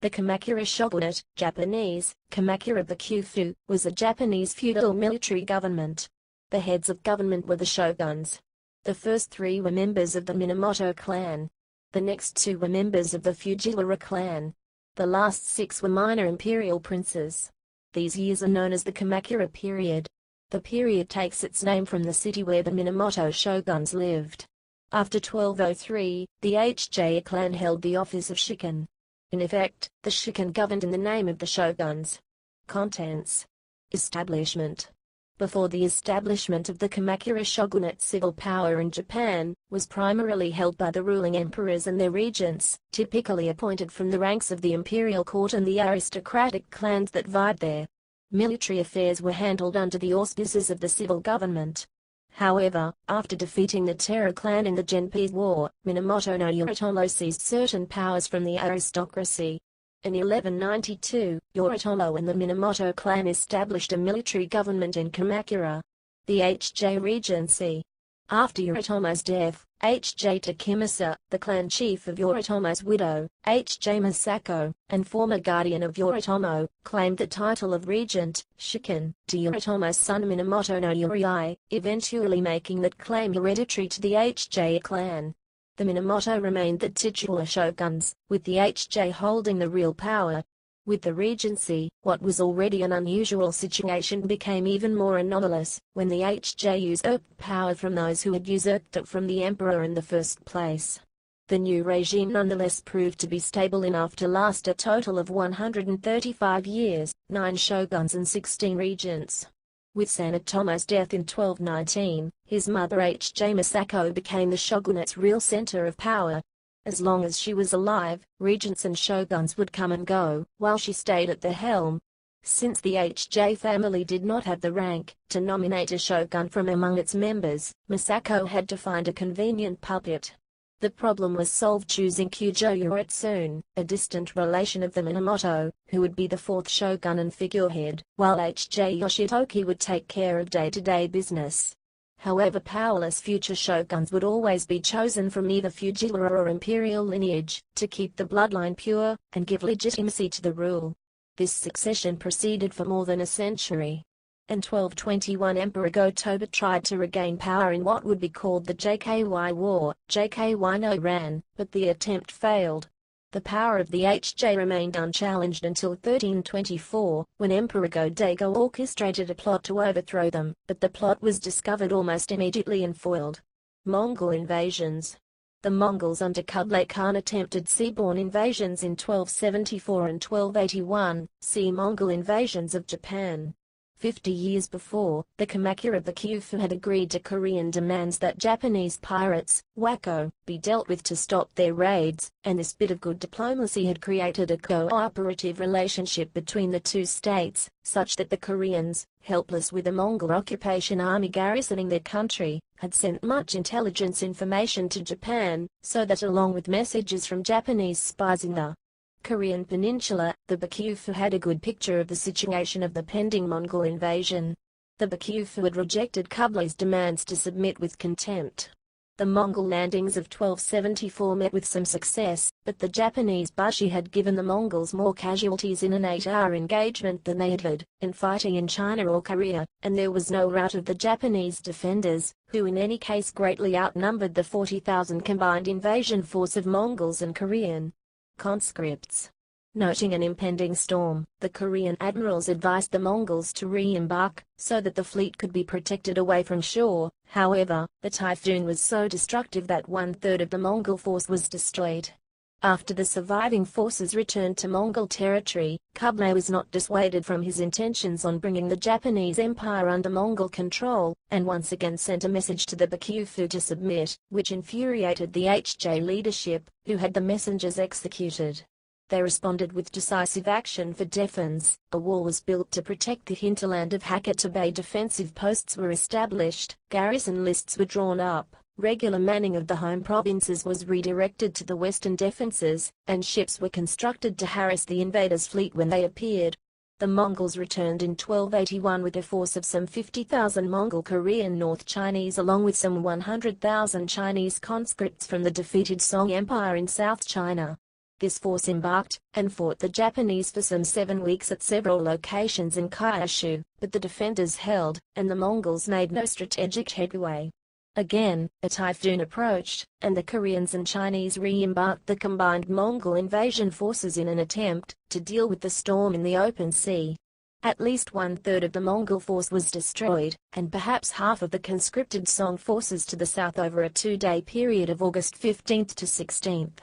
The Kamakura shogunate, Japanese, Kamakura Bakufu, was a Japanese feudal military government. The heads of government were the shoguns. The first three were members of the Minamoto clan. The next two were members of the Fujiwara clan. The last six were minor imperial princes. These years are known as the Kamakura period. The period takes its name from the city where the Minamoto shoguns lived. After 1203, the HJ clan held the office of shikin. In effect, the shikin governed in the name of the shoguns. Contents. Establishment. Before the establishment of the Kamakura shogunate, civil power in Japan was primarily held by the ruling emperors and their regents, typically appointed from the ranks of the imperial court and the aristocratic clans that vied there. Military affairs were handled under the auspices of the civil government. However, after defeating the Taira clan in the Genpei War, Minamoto no Yoritomo seized certain powers from the aristocracy. In 1192, Yoritomo and the Minamoto clan established a military government in Kamakura, the HJ Regency. After Yoritomo's death, HJ Takemasa, the clan chief of Yoritomo's widow, HJ Masako, and former guardian of Yoritomo, claimed the title of regent, shikin, to Yoritomo's son Minamoto no Yori, eventually making that claim hereditary to the HJ clan. The Minamoto remained the titular shoguns, with the HJ holding the real power. With the regency, what was already an unusual situation became even more anomalous, when the HJ usurped power from those who had usurped it from the emperor in the first place. The new regime nonetheless proved to be stable enough to last a total of 135 years, 9 shoguns and 16 regents. With Sanetomo's death in 1219, his mother HJ Masako became the shogunate's real center of power. As long as she was alive, regents and shoguns would come and go, while she stayed at the helm. Since the HJ family did not have the rank to nominate a shogun from among its members, Masako had to find a convenient puppet. The problem was solved choosing Kujo Yoritsune, a distant relation of the Minamoto, who would be the fourth shogun and figurehead, while HJ Yoshitoki would take care of day-to-day business. However, powerless future shoguns would always be chosen from either Fujiwara or imperial lineage, to keep the bloodline pure, and give legitimacy to the rule. This succession proceeded for more than a century. In 1221 Emperor Go-Toba tried to regain power in what would be called the JKY War, JKY no Ran, but the attempt failed. The power of the HJ remained unchallenged until 1324, when Emperor Go-Daigo orchestrated a plot to overthrow them, but the plot was discovered almost immediately and foiled. Mongol invasions. The Mongols under Kublai Khan attempted seaborne invasions in 1274 and 1281, see Mongol invasions of Japan. 50 years before, the Kamakura Bakufu had agreed to Korean demands that Japanese pirates, wako, be dealt with to stop their raids, and this bit of good diplomacy had created a cooperative relationship between the two states, such that the Koreans, helpless with a Mongol occupation army garrisoning their country, had sent much intelligence information to Japan, so that along with messages from Japanese spies in the Korean peninsula, the Bakufu had a good picture of the situation of the pending Mongol invasion. The Bakufu had rejected Kublai's demands to submit with contempt. The Mongol landings of 1274 met with some success, but the Japanese bushi had given the Mongols more casualties in an 8-hour engagement than they had in fighting in China or Korea, and there was no rout of the Japanese defenders, who in any case greatly outnumbered the 40,000 combined invasion force of Mongols and Korean conscripts. Noting an impending storm, the Korean admirals advised the Mongols to re-embark, so that the fleet could be protected away from shore. However, the typhoon was so destructive that 1/3 of the Mongol force was destroyed. After the surviving forces returned to Mongol territory, Kublai was not dissuaded from his intentions on bringing the Japanese Empire under Mongol control, and once again sent a message to the Bakufu to submit, which infuriated the HJ leadership, who had the messengers executed. They responded with decisive action for defense. A wall was built to protect the hinterland of Hakata Bay. Defensive posts were established, garrison lists were drawn up. Regular manning of the home provinces was redirected to the western defenses, and ships were constructed to harass the invaders' fleet when they appeared. The Mongols returned in 1281 with a force of some 50,000 Mongol Korean North Chinese along with some 100,000 Chinese conscripts from the defeated Song Empire in South China. This force embarked, and fought the Japanese for some 7 weeks at several locations in Kyushu, but the defenders held, and the Mongols made no strategic headway. Again, a typhoon approached, and the Koreans and Chinese re-embarked the combined Mongol invasion forces in an attempt to deal with the storm in the open sea. At least 1/3 of the Mongol force was destroyed, and perhaps half of the conscripted Song forces to the south over a 2-day period of August 15th to 16th.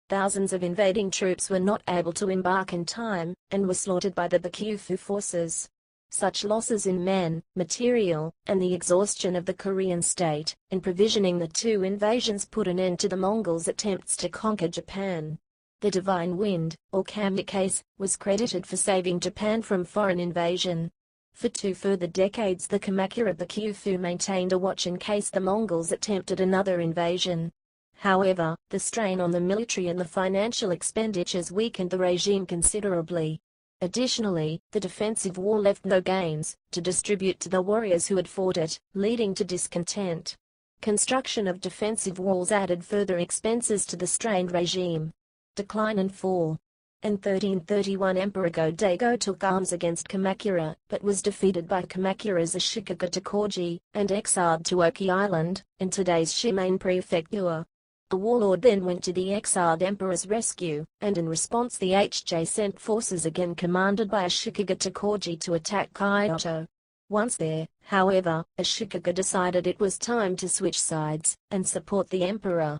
Thousands of invading troops were not able to embark in time, and were slaughtered by the Bakufu forces. Such losses in men, material, and the exhaustion of the Korean state, in provisioning the 2 invasions put an end to the Mongols' attempts to conquer Japan. The Divine Wind, or kamikaze, was credited for saving Japan from foreign invasion. For 2 further decades the Kamakura Bakufu maintained a watch in case the Mongols attempted another invasion. However, the strain on the military and the financial expenditures weakened the regime considerably. Additionally, the defensive war left no gains to distribute to the warriors who had fought it, leading to discontent. Construction of defensive walls added further expenses to the strained regime. Decline and fall. In 1331 Emperor Go-Daigo took arms against Kamakura, but was defeated by Kamakura's Ashikaga Tokoji, and exiled to Oki Island, in today's Shimane Prefecture. The warlord then went to the exiled emperor's rescue, and in response the HJ sent forces again commanded by Ashikaga Tokoji to attack Kyoto. Once there, however, Ashikaga decided it was time to switch sides, and support the emperor.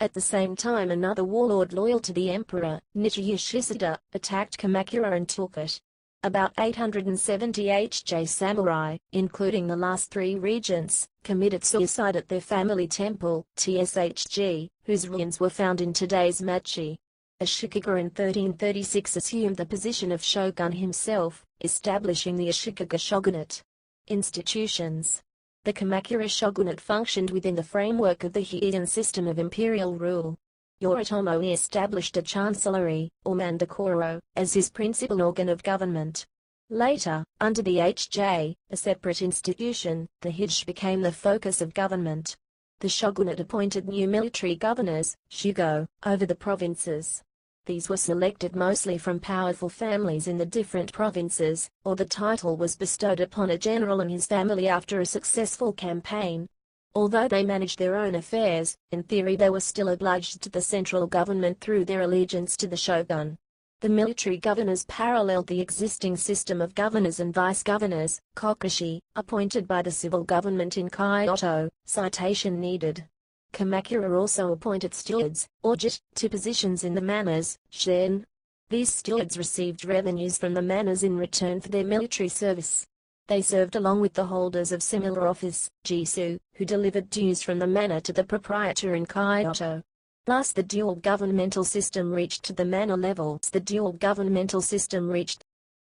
At the same time another warlord loyal to the emperor, Nichiya Shisada, attacked Kamakura and took it. About 870 HJ samurai, including the last 3 regents, committed suicide at their family temple, TSHG, whose ruins were found in today's Machi. Ashikaga in 1336 assumed the position of shogun himself, establishing the Ashikaga shogunate. Institutions. The Kamakura shogunate functioned within the framework of the Heian system of imperial rule. Yoritomo established a chancellery, or mandakoro, as his principal organ of government. Later, under the HJ, a separate institution, the Hige became the focus of government. The shogunate appointed new military governors, shugo, over the provinces. These were selected mostly from powerful families in the different provinces, or the title was bestowed upon a general and his family after a successful campaign. Although they managed their own affairs, in theory they were still obliged to the central government through their allegiance to the shogun. The military governors paralleled the existing system of governors and vice-governors, kokushi, appointed by the civil government in Kyoto, citation needed. Kamakura also appointed stewards, or jit, to positions in the manors, shen. These stewards received revenues from the manors in return for their military service. They served along with the holders of similar office, jisu, who delivered dues from the manor to the proprietor in Kyoto. Thus the dual governmental system reached to the manor levels. The dual governmental system reached